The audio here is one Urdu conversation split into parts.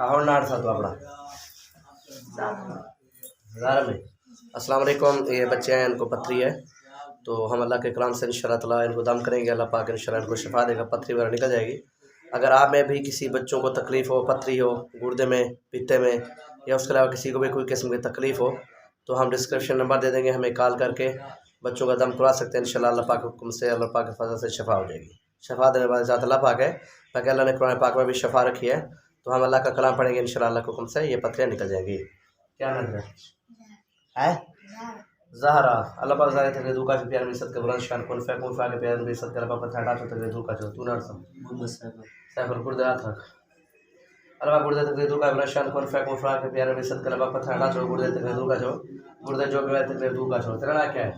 اور ناٹ تھا تو اپنا ہزار میں۔ السلام علیکم، یہ بچے ہیں، ان کو پتھری ہے، تو ہم اللہ کے کرام سے انشاءاللہ تعالیٰ ان کو دم کریں گے، اللہ پاک انشاءاللہ ان کو شفا دے گا، پتھری وغیرہ نکل جائے گی۔ اگر آپ میں بھی کسی بچوں کو تکلیف ہو، پتھری ہو گردے میں، پتے میں، یا اس کے علاوہ کسی کو بھی کوئی قسم کی تکلیف ہو، تو ہم ڈسکرپشن نمبر دے دیں گے، ہمیں کال کر کے بچوں کا دم کروا سکتے ہیں انشاءاللہ، اللہ پاک کے حکم سے، اللہ پاک کے فضل سے شفا ہو جائے گی۔ شفا دینے والی ذات اللہ پاک ہے، تاکہ اللہ نے قرآن پاک میں بھی شفا رکھی ہے، تو ہم اللہ کا کلام پڑھیں گے انشاءاللہ اللہ کے حکم سے یہ پتھریاں نکل جائیں گی۔ کیا نام ہے؟ زہرا۔ اللہ پاک ظاہر تک دو کا پیار میں صدقہ بلند شان کن فیکون فا کے پیار میں صدقہ رب پتہ ہٹا تو تک دو کا جو تو نہ سم سیف القرد رات رکھ۔ اللہ پاک گردے تک دو کا بلند شان کن فیکون فا کے پیار میں صدقہ رب پتہ ہٹا تو گردے تک دو کا جو گردے جو پیار تک دو کا جو تیرا نام کیا ہے؟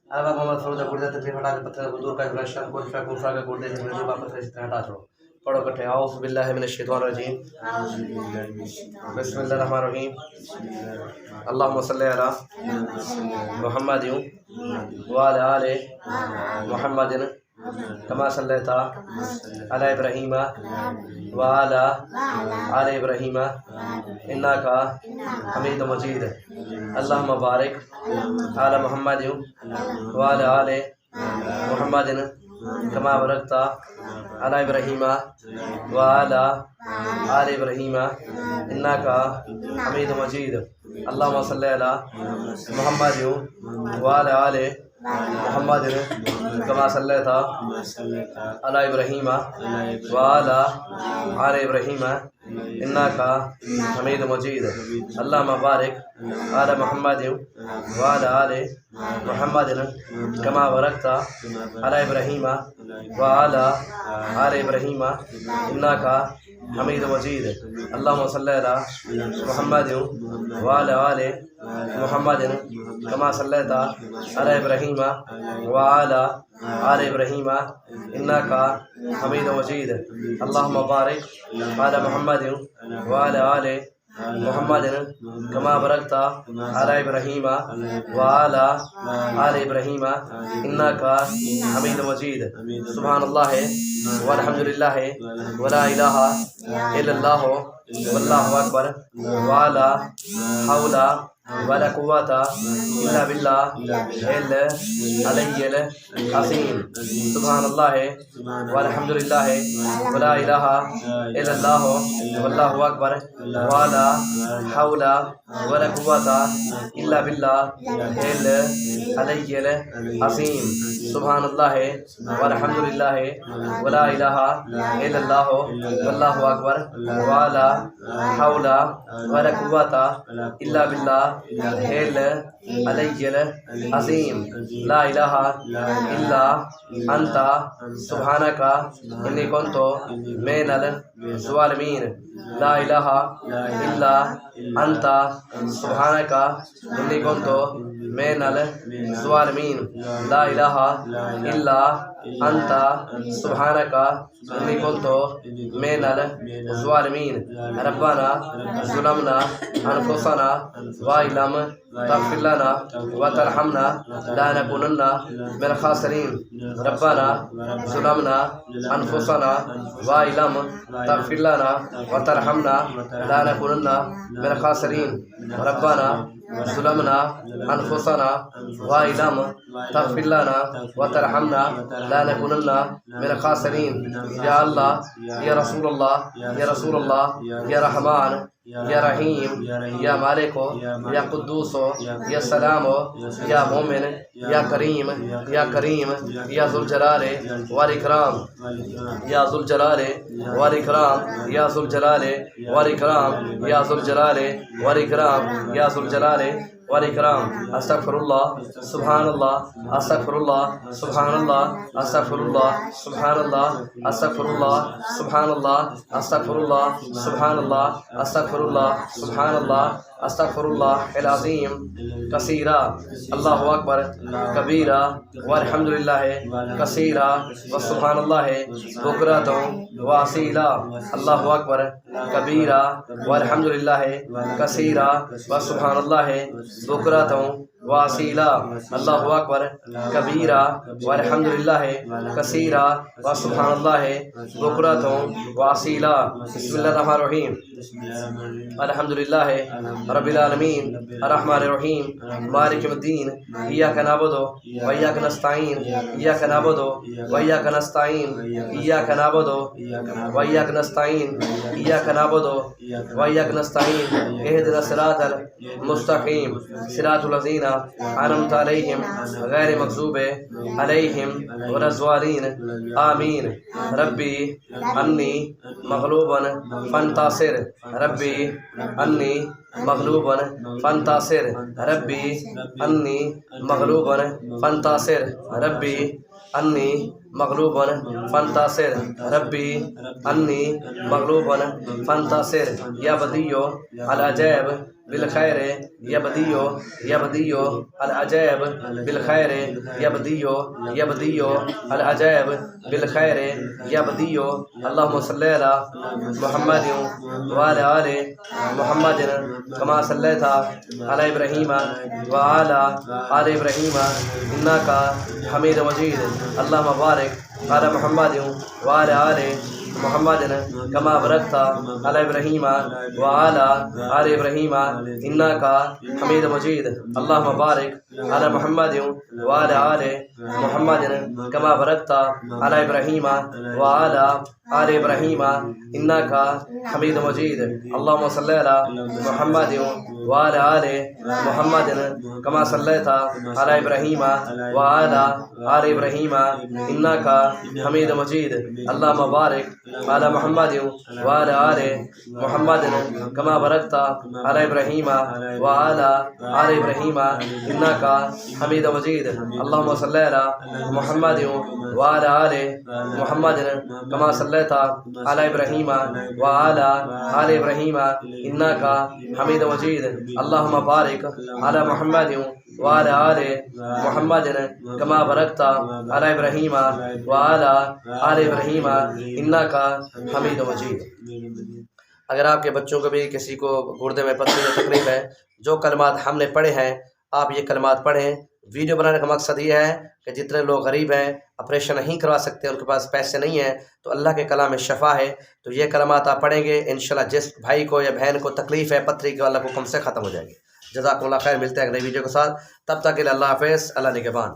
اللہ پاک محمد فروز گردے تک ہٹا کے پتھر دو کا بلند شان کن فیکون فا کے گردے تک دو کا پتھر سے ہٹا چھوڑو۔ پڑھو کٹھے اعوذ باللہ من الشیطان الرجیم، بسم اللہ الرحمن الرحیم، اللہم صلی علی محمد وعلی آل محمد کما صلیت علی ابراہیم وعلی آل ابراہیم انک حمید مجید، اللہم بارک علی محمد وعلی آل محمد کما بارکت علی ابراہیم وعلی آل ابراہیم انک حمید مجید، اللہم صلی علی محمد وعلی آل محمد کما صلیت علی ابراہیم وعلی آل ابراہیم انک حمید مجید، اللہم بارک علی محمد وعلی آل محمد کما بارکت علی ابراہیم وعلی آل ابراہیم انک حمید مجید، اللہم صلی علی محمد وعلی آل محمد کما صلیت علی ابراہیم وعلی آل ابراہیم انک حمید مجید، اللہم بارک علی محمد وعلی آل محمد کما بارکت علی ابراہیم وعلی آل ابراہیم انک حمید مجید۔ سبحان اللہ والحمد للہ ولا الہ الا اللہ واللہ اکبر ولا حول ولا قوة الا باللہ العلی العظیم۔ سبحان اللہ والحمد للہ ولا الہ الا اللہ واللہ اکبر ولا حول ولا قوة الا باللہ العلی العظیم۔ سبحان اللہ والحمد للہ ولا الہ الا اللہ واللہ اکبر ولا حول ولا قوة الا باللہ العلی العظیم۔ لا الہ الا انت سبحانک انی کنت من الظالمین۔ لا الہ الا انت سبحانک انی کنت من الظالمین۔ لا الہ الا انت سبحانک انی کنت من الظالمین۔ ربنا ظلمنا انفسنا وان لم تغفر لنا وترحمنا لنکونن من الخاسرین۔ ربنا ظلمنا انفسنا وان لم تغفر لنا وترحمنا لنکونن من الخاسرین۔ ربنا ظلمنا انفسنا وان لم تغفر لنا وترحمنا لنکونن من الخاسرین۔ یا اللہ، یا رسول اللہ، یا رسول اللہ، یا رحمان، یا رحیم، یا مالک، یا قدوس، یا سلام، یا مومن، یا کریم، یا کریم، یا ذوالجلال والاکرام، یا ذوالجلال والاکرام، یا ذوالجلال والاکرام، یا ذوالجلال والاکرام، یا ذوالجلال والاکرام۔ استغفر اللہ سبحان اللہ، استغفر اللہ سبحان اللہ، استغفر اللہ سبحان اللہ، استغفر اللہ سبحان اللہ، استغفر اللہ سبحان اللہ، استغفر اللہ سبحان اللہ، استغفر اللہ العظیم کثیرا، اللہ اکبر کبیرا، والحمد للہ کثیرا، وسبحان اللہ بکرۃ واصیلا۔ اللہ اکبر کبیرا والحمد للہ کثیرا وسبحان اللہ بکرۃ واسیلا اللہ اکبر کبیرہ والحمدللہ کثیرہ وسبحان اللہ بکرۃ واسیلا بسم اللہ الرحمن الرحیم الحمدللہ رب العالمین الرحمن الرحیم مالک یوم الدین ایاک نعبد و ایاک نستعین ایاک نعبد و ایاک نستعین ایاک نعبد و ایاک نستعین ایاک نعبد و ایاک نستعین اهدنا الصراط المستقیم صراط الذین انعمت علیہم غیر المغضوب علیہم ولا الضالین آمین ربی انی مغلوب فانتصر ربی انی مغلوب فانتصر ربی انی مغلوب فانتصر ربی انی مغلوب فانتصر ربی انی مغلوب فانتصر یا بدیع العجائب بالخیر یا بدیع العجائب بالخیر یا بدیع العجائب بالخیر یا بدیع اللہم صلی علی محمد وعلی آل محمد کما صلیت علی ابراہیم وعلی آل ابراہیم انک حمید مجید اللہم بارک علی محمد وعلی آل محمد کما بارکت علی ابراہیم وعلی آل ابراہیم انک حمید مجید اللہم بارک علی محمد وعلی آل محمد کما بارکت علی ابراہیم وعلی آل ابراہیم انک حمید مجید اللہم صلی علی محمد وعلی آل محمد کما صلیت علی ابراہیم وعلی آل ابراہیم انک حمید مجید اللہم بارک علی محمد وعلی آل محمد کما بارکت علی ابراہیم وعلی آل ابراہیم انک حمید مجید اللہم صلی علی محمد وعلی آل محمد کما صلیت علی ابراہیم وعلی آل ابراہیم انک حمید مجید اللہم بارک علی محمد وعلی آل محمد کما بارکت علی ابراہیم وعلی آل ابراہیم انک حمید مجید۔ اگر آپ کے بچوں کو بھی کسی کو گردے میں پتھری میں تکلیف ہے، جو کلمات ہم نے پڑھے ہیں آپ یہ کلمات پڑھیں۔ ویڈیو بنانے کا مقصد یہ ہے کہ جتنے لوگ غریب ہیں، آپریشن نہیں کروا سکتے، ان کے پاس پیسے نہیں ہیں، تو اللہ کے کلام میں شفا ہے، تو یہ کلمات آپ پڑھیں گے انشاءاللہ جس بھائی کو یا بہن کو تکلیف ہے پتھری کی، اللہ کو کم سے ختم ہو جائے گی۔ جزاکم اللہ خیر، ملتے ہیں اگلے ویڈیو کے ساتھ، تب تک کے لیے اللہ حافظ، اللہ نگہبان۔